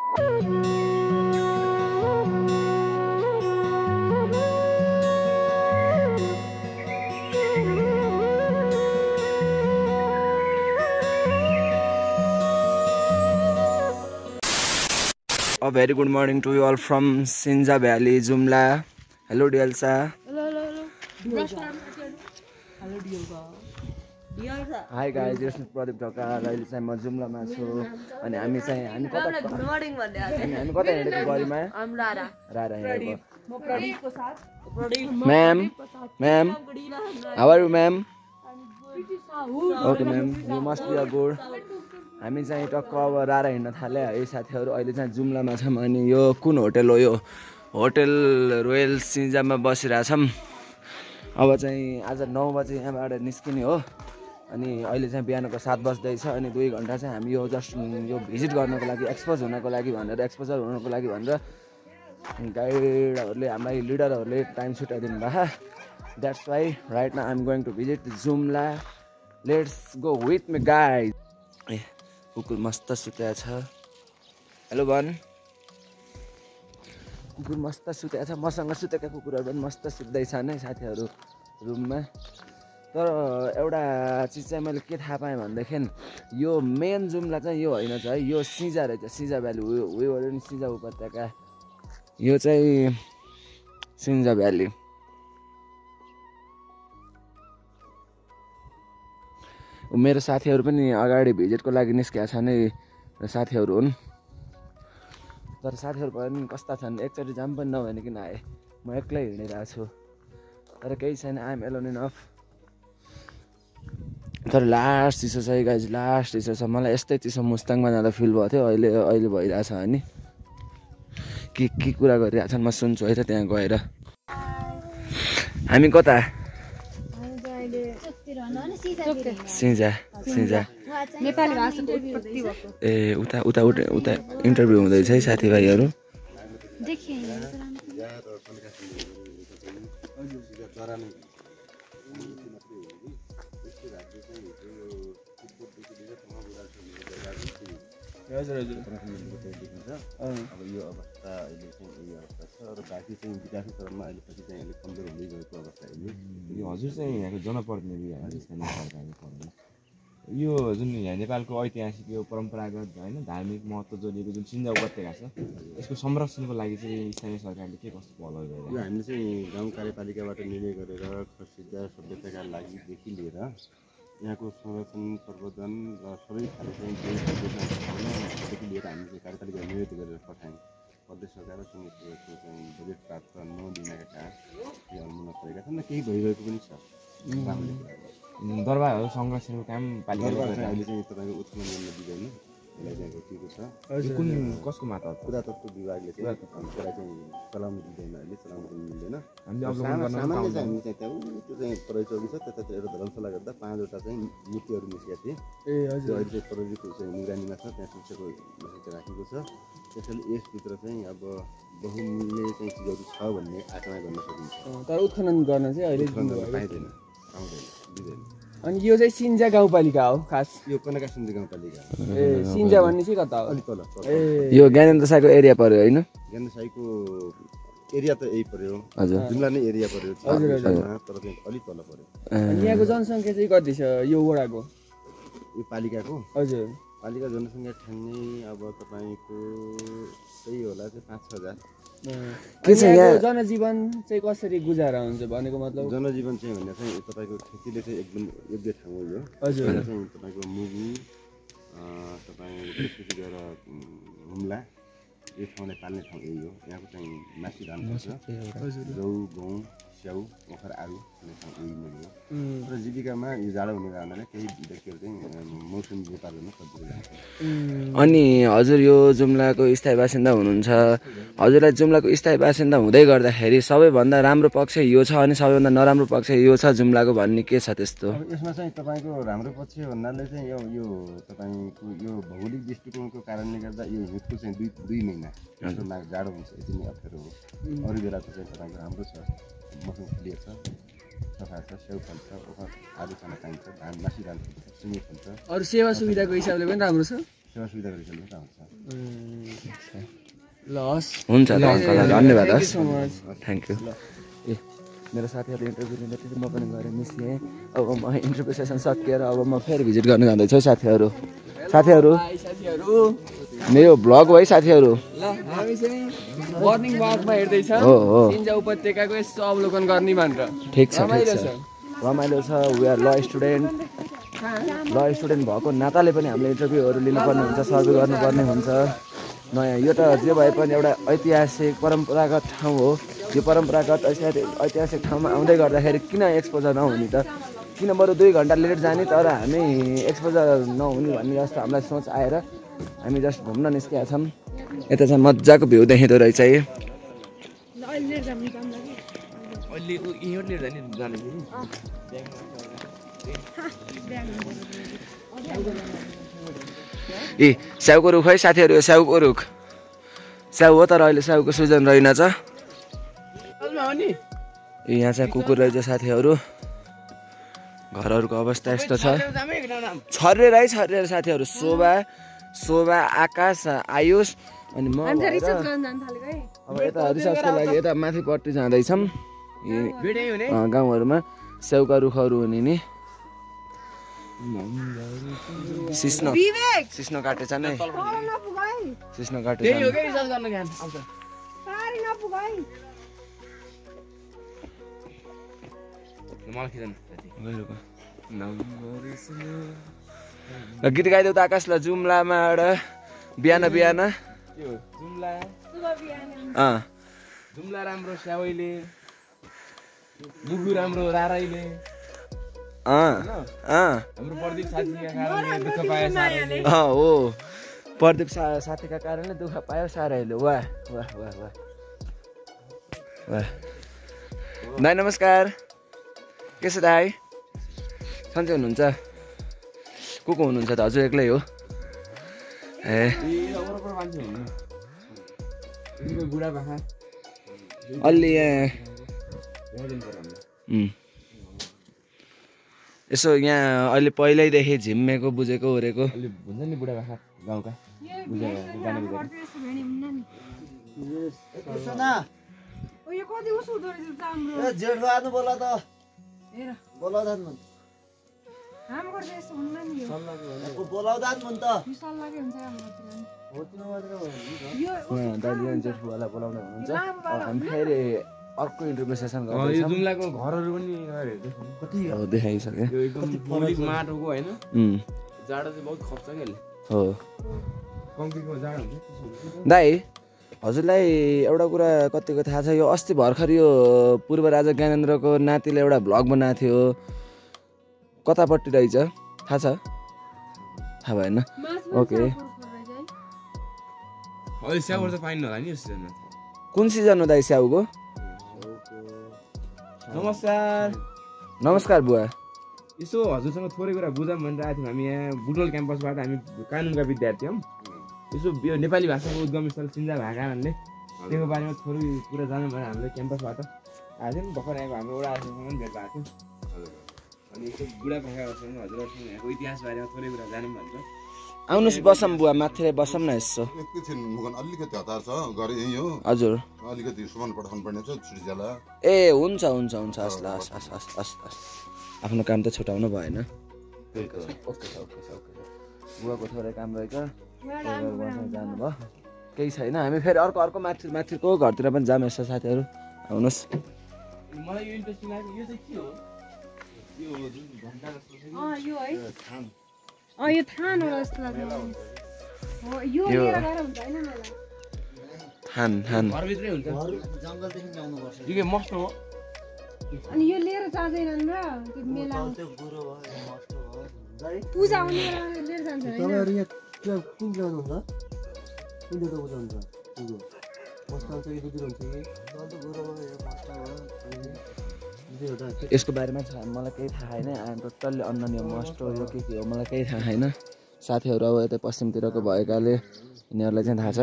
A very good morning to you all from Sinja Valley, Jumla. Hello, Dialsa. Hello. Hi guys, this is Pradeep Dhaka. अहिले चाहिँ म जुम्लामा छु अनि हामी कता गुड मर्निङ भन्दै आथे हामी कता हिँडेको गरीमा हम रारा हिँडेको म प्रदीपको साथ Pradeep ma'am how are you ma'am okay ma'am you must be a good हामी चाहिँ टक्क अब रारा हिँड्न थाले है साथीहरु अहिले चाहिँ जुम्लामा छौं अनि यो कुन होटल हो यो होटल रोयल सिन्जामा बसिरा छौं अब चाहिँ आज 9 बजे यहाँबाट निस्किने हो अनि अहिले चाहिँ बिहानको 7 बज्दैछ अनि 2 घण्टा चाहिँ हामी यो जस्ट यो भिजिट गर्नको लागि एक्सपोज हुनको लागि भनेर एक्सपोजर हुनको लागि भनेर गाइडहरुले हामीलाई लिडरहरुले टाइम छुटाइदिनु भयो that's why right now I am going to visit Jumla let's go with me guys कुकुर मस्त सुतेको छ हेलो भन कुकुर मस्त सुतेको छ मसँग सुतेका कुकुरहरु पनि मस्त सुत्दै छन् है साथीहरु रुममा तर एउटा चीज चाहिँ मैले के थाहा पाएँ भन्देखि यो मेन जुम्ला चाहिँ यो हैन है यो सिजा रहेछ सिजा भ्याली उयो नि सिजा उपत्यका यो चाहिँ सिन्जा भ्याली मेरो साथीहरु पनि अगाडि भिजिटको लागि निस्केका छन् है साथीहरु हुन् तर साथीहरु पनि कस्ता छन् एकचोटी जाम पनि नभनिकन आए म एक्लै हिँडिरहेको छु तर केही छैन आई एम एलोन इनफ तर लास्ट चिसो छ गाइज लास्ट चिसो छ मलाई यस्तै चिसो मुस्ताङमा जाँदा फिल भयो थियो अहिले भइरहेछ अनि के कुरा गरिरहेछन् म सुन्छु है त त्यहाँ गएर हामी कता सिन्जा नेपाली भाषाको उत्पत्ति भएको ए उता इन्टरभ्यु हुँदैछ है साथीभाइहरु हजुर अब यो अवस्था अहिले चाहिँ यो अवस्था छ र बाँकी चाहिँ विकासको क्रममा अहिले पछि चाहिँ अलिक कमजोर हुँदै गएको अवस्था अहिले यो हजुर चाहिँ यहाँको जनप्रतिनिधि स्थानीय सरकारले पर्ने यो जुन यहाँ नेपालको ऐतिहासिक यो परम्परागत हैन धार्मिक महत्त्व जोडिएको जुन सिन्जा उपत्यका छ यसको संरक्षणको लागि चाहिँ स्थानीय सरकारले के कस्तो पहल गरिरहेको छ हामीले चाहिँ गाउँ कार्यपालिकाबाट निर्णय गरेर सिन्जा सभ्यताका लागि देखि लिएर यहाँको संरक्षण प्रबन्धन र सबै खाले चाहिँ देखि लिएर हामीले कार्यपालिका निर्णय गरेर पठायौँ प्रदेश सरकार र समितिको चाहिँ बजेट प्राप्त 9 दिनका कारण यो अनुमोदन गरेका छन् र केही भइरहेको पनि छ दरबारहरू संरक्षणको काम पालिकाले अहिले चाहिँ तपाईँको उत्खनन गर्न दिँदैन यसलाई चाहिँ रोकिएको छ कुन कसको मात्रा पुरातत्व विभागले चाहिँ त्यसलाई चाहिँ चलाउनु दिँदैन अहिले चलाउनु पनि मिल्दैन हामीले अवलोकन गर्न हामीले चाहिँ त्यहाँ त्यो चाहिँ प्रहरी छ त्यतातिर एउटा धर्मशाला गर्दा 5 वटा चाहिँ मूर्तिहरू निस्केका थिए ए हजुर अहिले चाहिँ प्रहरीको चाहिँ निगरानीमा छ त्यहाँ सुरक्षाको व्यवस्था राखेको छ त्यसैले यसभित्र चाहिँ अब बहुमूल्य चाहिँ चिजहरू छ भन्ने आकलन गर्न सकिन्छ तर उत्खनन गर्न चाहिँ अहिले पाइँदैन आउँदैन दिँदैन अनि यो चाहिँ सिन्जा गाउँपालिका हो खास यो कनका सिन्जा गाउँपालिका ए सिन्जा भन्ने चाहिँ कता हो अलि तल ए यो ज्ञानेन्द्र साईको एरिया पर्यो हैन ज्ञानेन्द्र साईको एरिया त यही पर्यो हजुर जुम्ला नै एरिया पर्यो हजुर तर चाहिँ अलि तल पर्यो अनि यहाँको जनसङ्ख्या चाहिँ कति छ यो वडाको यो पालिकाको हजुर पालिका जनसङ्ख्या ठान्ने अब तपाईको त्यही होला चाहिँ 5-6 हजार के छ यहाँ जनजीवन चाहिँ कसरी गुजारा हुन्छ भनेको मतलब जनजीवन चाहिँ भन्ने चाहिँ तपाईको खेतीले चाहिँ एकदम योग्य ठाउँ हो यो हजुर चाहिँ तपाईको मुगु तपाईको त्यसपछि गएर हुम्ला यो ठाउँलाई पाल्ने ठाउँ यही हो यहाँको चाहिँ मासी धान हुन्छ जौ गहुँ स्याउ ओखर आलु भन्ने ठाउँ यही नै हो र जीविकामा यो जाडो हुने कारणले केही व्यक्तिहरू चाहिँ मौसमी व्यापार गर्न सजिलो जान्छ अनि हजुर यो जुम्लाको स्थायी बासिन्दा हुनुहुन्छ हजुरलाई जुम्लाको स्थायी बासिन्दा हुँदै गर्दाखेरि सबैभन्दा राम्रो पक्ष यो छ अनि सबैभन्दा नराम्रो पक्ष यो छ जुम्लाको भन्ने के छ त्यस्तो यसमा चाहिँ तपाईको राम्रो पक्ष भन्नाले चाहिँ यो तपाईको यो भौगोलिक दृष्टिकोणको कारणले गर्दा यो हिउँदको चाहिँ 2 महिना जाडो हुन्छ यति नै अप्ठ्यारो हो अरू बेला चाहिँ तपाईको राम्रो छ मौसम क्लियर छ सफा छ स्याउ फल्छ ओखर आलु खान पाइन्छ धान मासी धान फल्छ सिमी फल्छ अरू सेवा सुविधाको हिसाबले पनि राम्रो छ सेवा सुविधा गरिसक्नु त हुन्छ ल हस् हुन्छ त अङ्कल धन्यवाद हस् थ्याङ्क यू ए मेरो साथीहरू इन्टरभ्यू लिँदा त्यति म पनि गएर निस्केँ अब म इन्टरभ्यू सेसन सकिएर अब म फेरि भिजिट गर्न जाँदैछु साथीहरू मेरो भ्लग हो है साथीहरू ल हामी चाहिँ मर्निङ वाकमा हेर्दैछ हो हो सिन्जा उपत्यकाको यसो अवलोकन गर्ने भनेर ठिक छ रमाइलो छ वी आर ल स्टुडेन्ट भएको नाताले पनि हामीले इन्टरभ्यूहरू लिनुपर्ने हुन्छ सर्वे गर्नुपर्ने हुन्छ नयाँ यो त जे भए पनि एउटा ऐतिहासिक परम्परागत ठाउँ हो यो परम्परागत ऐतिहासिक ठाउँमा आउँदै गर्दाखेरि किन एक्सपोजर नहुने त किन बरु 2 घन्टा लेट जाने तर हामी एक्सपोजर नहुने भन्ने जस्तो हामीलाई सोच आएर हामी जस्ट घुम्न निस्केका छौँ यता चाहिँ मजाको भ्यू देखिँदो रहेछ है ए स्याउको रुख है साथीहरू यो स्याउको रुख स्याउ हो तर अहिले स्याउको सिजन रहेनछ ए यहाँ चाहिँ कुकुर रहेछ साथीहरू घरहरूको अवस्था यस्तो छ छरेर है छरेर साथीहरू शोभा आकाश आयुष अनि म अब यता रिसर्चको लागि यता माथिपट्टि जाँदैछौँ गाउँहरूमा स्याउका रुखहरू हुने नि सिस्नो काटेछ नै सिस्नो काटेछ गीत गाइदेऊ त आकाशलाई जुम्लामा एउटा बिहान जुम्ला राम्रो स्याउले बुगु राम्रो राराइले हाम्रो प्रदीप साथीका कारणले दुःख पाए साराइले हो प्रदीप साथीका कारणले दुःख पायो साराइले वाह वाह वाह वाह वाह दाइ नमस्कार के छ दाइ सन्चै हुनुहुन्छ को हुनुहुन्छ त हजुर एक्लै हो ए अलि यसो यहाँ अहिले पहिल्यैदेखि झिम्मेको बुझेको ओरेको हुन्छ नि बुढापाका गाउँका जेठुवाला बोलाउँदै हुनुहुन्छ हामी फेरि अर्को इन्टरभ्यू सेसन गर्दैछौँ जुम्लाको घरहरू पनि कति देखाइसके माटोको होइन जाडो चाहिँ बहुत खप्छ क्या हो कङ्क्रिटको जाडो हुन्छ दाइ हजुरलाई एउटा कुरा कतिको थाहा छ यो अस्ति भर्खर यो पूर्व राजा ज्ञानेन्द्रको नातिले एउटा भ्लग बनाएको थियो कतापट्टि रहेछ थाहा छ थाहा भएन ओके अहिले स्याउहरू चाहिँ पाइन्न होला नि यो सिजनमा कुन सिजन हो दाइ स्याउको नमस्कार बुवा यसो हजुरसँग थोरै कुरा बुझौँ भनेर आएको थियौँ हामी यहाँ बुटोल क्याम्पसबाट हामी कानुनका विद्यार्थी हौँ यसो यो नेपाली भाषाको उद्गम स्थल सिन्जा भएको कारणले त्यसको बारेमा थोरै कुरा जानौँ भनेर हामीले क्याम्पसबाट आएको थियौँ भर्खर आएको हाम्रो एउटा आजसँग पनि भेट भएको थियो अनि यसो बुढापाकाहरूसँग हजुरहरूसँग यहाँको इतिहास बारेमा थोरै कुरा जानौँ भनेर आउनुहोस् बसौँ बुवा माथि बसौँ न यसो एकैछिन मुखन अलिकति हतार छ घर यही हो हजुर अलिकति सामान पठाउनु पर्ने छ छुट्टी जाला ए हुन्छ हुन्छ हुन्छ हस् ल हस् हस् हस् हस् हस् आफ्नो काम त छुटाउनु भएन ओके बुवाको थोरै काम रहेछ जानुभयो केही छैन हामी फेरि अर्को माथिको घरतिर पनि जाऊँ यसो साथीहरू आउनुहोस् मलाई यो इन्ट्रेस्टिङ लाग्यो यो चाहिँ के हो यो जुन घन्टा जस्तो छ यो है यो थान होला जस्तो लाग्यो हो यो लिएर गएर हुन्छ हैन मलाई थान घरभित्रै हुन्छ जङ्गलदेखि ल्याउनु पर्छ यो के मस्त हो अनि यो लिएर जाँदैनन् र त्यो मेला पूजा हुने बेला लिएर जान्छ हैन तपाईहरु यहाँ कुन ठाउँ हुन्छ कुन ठाउँ पूजा हुन्छ पुगो मस्त हुन्छ कि दुध हुन्छ कि त गुरुबाट यो मस्त हो यसको बारेमा मलाई केही थाहा छैन आइ एम टोटल्ली अनन्य मस्ट हो यो के हो मलाई केही थाहा छैन साथीहरू अब यतै पश्चिमतिरको भएकाले यिनीहरूलाई चाहिँ थाहा छ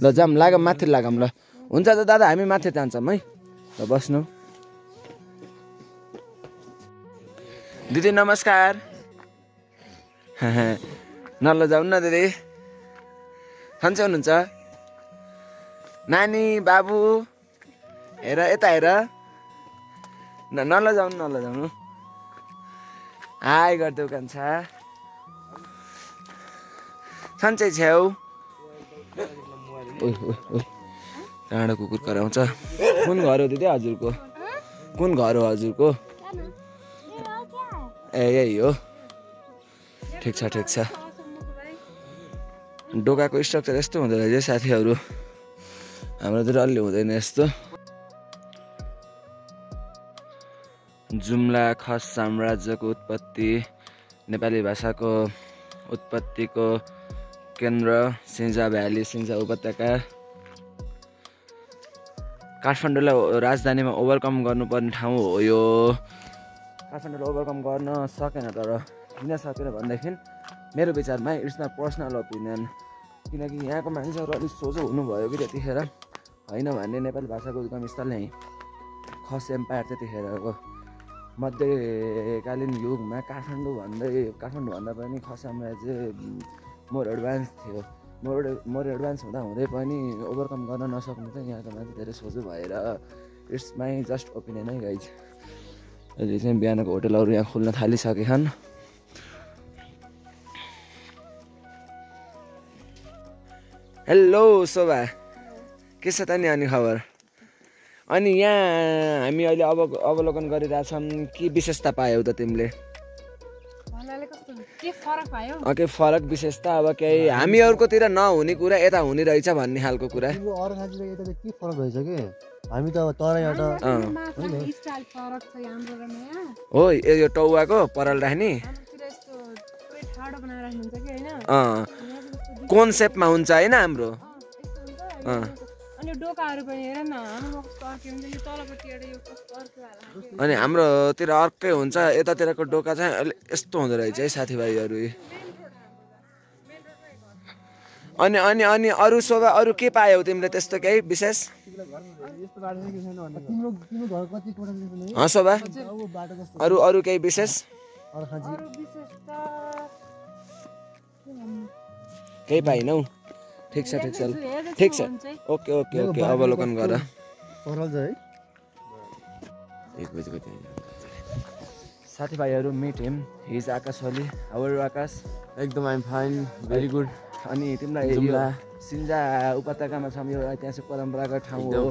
ल जाऊँ लागौँ माथि लागौँ ल हुन्छ त दादा हामी माथि जान्छौँ है ल बस्नु दिदी नमस्कार नलजाउनु न दिदी सन्चै हुनुहुन्छ नानी बाबु हेर यता हेर नलजाउनु हाई गरिदेऊ कान्छा सन्चै छेउ डाँडो कुकुर कराउँछ कुन घर हो दिदी हजुरको कुन घर हो हजुरको ए यही हो ठिक छ डोकाको स्ट्रक्चर यस्तो हुँदो रहेछ साथीहरू हाम्रोतिर अलि हुँदैन यस्तो जुम्ला खस साम्राज्यको उत्पत्ति नेपाली भाषाको उत्पत्तिको केन्द्र सिन्जा भ्याली सिन्जा उपत्यका काठमाडौँलाई राजधानीमा ओभरकम गर्नुपर्ने ठाउँ हो यो काठमाडौँलाई ओभरकम गर्न सकेन तर किन सकेन भनेदेखि मेरो विचारमा इट्स माई पर्सनल ओपिनियन किनकि यहाँको मान्छेहरू अलिक सोझो हुनुभयो कि त्यतिखेर होइन भने नेपाली भाषाको उद्गम स्थल नै खस एम्पायर त्यतिखेरको मध्यकालीन युगमा काठमाडौँभन्दा पनि खस साम्राज्य मोर एडभान्स थियो मोर एडभान्स हुँदै पनि ओभरकम गर्न नसक्नु चाहिँ यहाँको मान्छे धेरै सोझो भएर इट्स माई जस्ट ओपिनियन है गाइज अहिले चाहिँ बिहानको होटलहरू यहाँ खुल्न थालिसकेछन् हेलो शोभा के छ त नि अनि खबर अनि यहाँ हामी अहिले अवलोकन गरिरहेछौँ के विशेषता पायौ त तिमीले के फरक विशेषता अब केही हामीहरूकोतिर नहुने कुरा यता हुने रहेछ भन्ने खालको कुरा के फरक रहेछ कि हामी त अब तराई हो यो टौवाको पराल राख्ने कोन सेपमा हुन्छ होइन हाम्रो अनि हाम्रोतिर अर्कै हुन्छ यतातिरको डोका चाहिँ अलिक यस्तो हुँदो रहेछ है साथीभाइहरू अनि अनि अनि अरू शोभा अरू के पायौ तिमीले त्यस्तो केही विशेष शोभा अरू केही विशेष केही पाइनौ ठिक छ ओके अवलोकन गर साथीभाइहरू meet him his Akash Oli how are you Akash एकदम आइम फाइन भेरी गुड अनि तिमीलाई जुम्ला सिन्जा उपत्यकामा छौँ यो ऐतिहासिक परम्परागत ठाउँ हो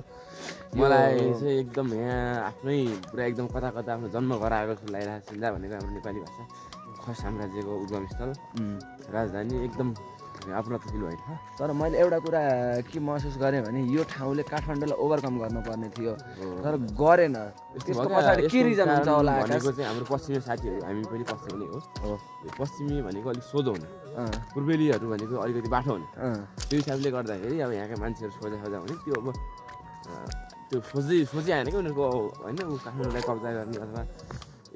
मलाई चाहिँ एकदम यहाँ आफ्नै पुरा एकदम कता आफ्नो जन्म गराएको जस्तो लागिरहेको सिन्जा भनेको हाम्रो नेपाली भाषा खस साम्राज्यको उद्गम स्थल राजधानी एकदम आफ्नो फिल भयो तर मैले एउटा कुरा के महसुस गरेँ भने यो ठाउँले काठमाडौँलाई ओभरकम गर्नुपर्ने थियो तर गरेन त्यसको पछाडि के रिजन हुन्छ होला भनेको चाहिँ हाम्रो पश्चिमी साथीहरू हामी पनि पश्चिमी हो पश्चिमी भनेको अलिक सोझो हुने पूर्वेलीहरू भनेको अलिकति बाठो हुने त्यो हिसाबले गर्दाखेरि अब यहाँका मान्छेहरू सोझा हुने त्यो अब त्यो सोझै आएन कि उनीहरूको होइन काठमाडौँलाई कब्जा गर्ने अथवा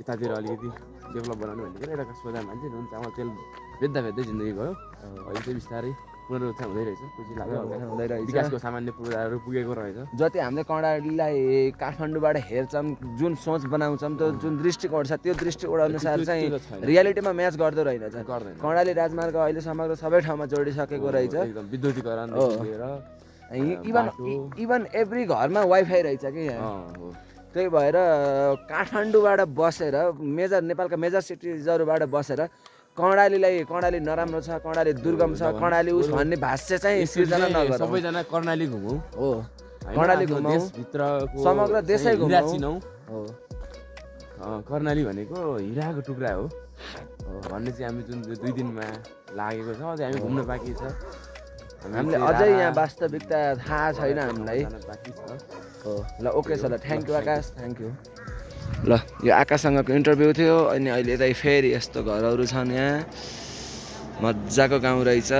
यतातिर अलिकति डेभलप बनाउनु भनेको एउटा सोझा मान्छे नुन चामल तेल बेच्दै जिन्दगी गयो अहिले चाहिँ बिस्तारै पुनरुत्थान हुँदै रहेछ खुसी लाग्यो विकासको सामान्य पूर्वाधारहरू पुगेको रहेछ जति हामीले कर्णालीलाई काठमाडौँबाट हेर्छौँ जुन सोच बनाउँछौँ त्यो जुन दृष्टिकोण छ त्यो दृष्टिकोण अनुसार चाहिँ रियालिटीमा म्याच गर्दो रहेनछ कर्णाली राजमार्ग अहिले समग्र सबै ठाउँमा जोडिसकेको रहेछ विद्युतीकरण इभन एभ्री घरमा वाइफाई रहेछ कि यहाँ त्यही भएर काठमाडौँबाट बसेर नेपालका मेजर सिटिजहरूबाट बसेर कर्णाली नराम्रो छ कर्णाली दुर्गम छ कर्णाली उस भन्ने भाष्य चाहिँ सिर्जना नगर सबैजना कर्णाली घुमौँ हो कर्णाली घुमौँ समग्र देशै घुमौँ हो कर्णाली भनेको हिराको टुक्रा हो भन्ने चाहिँ हामी जुन 2 दिनमा लागेको छ अझै हामी घुम्न बाँकी छ हामीले अझै यहाँ वास्तविकता थाहा छैन हामीलाई हो ल ओके छ ल thank you Akash thank you ल यो आकाशसँगको इन्टरभ्यू थियो अनि अहिले यतै फेरि यस्तो घरहरू छन् यहाँ मजाको गाउँ रहेछ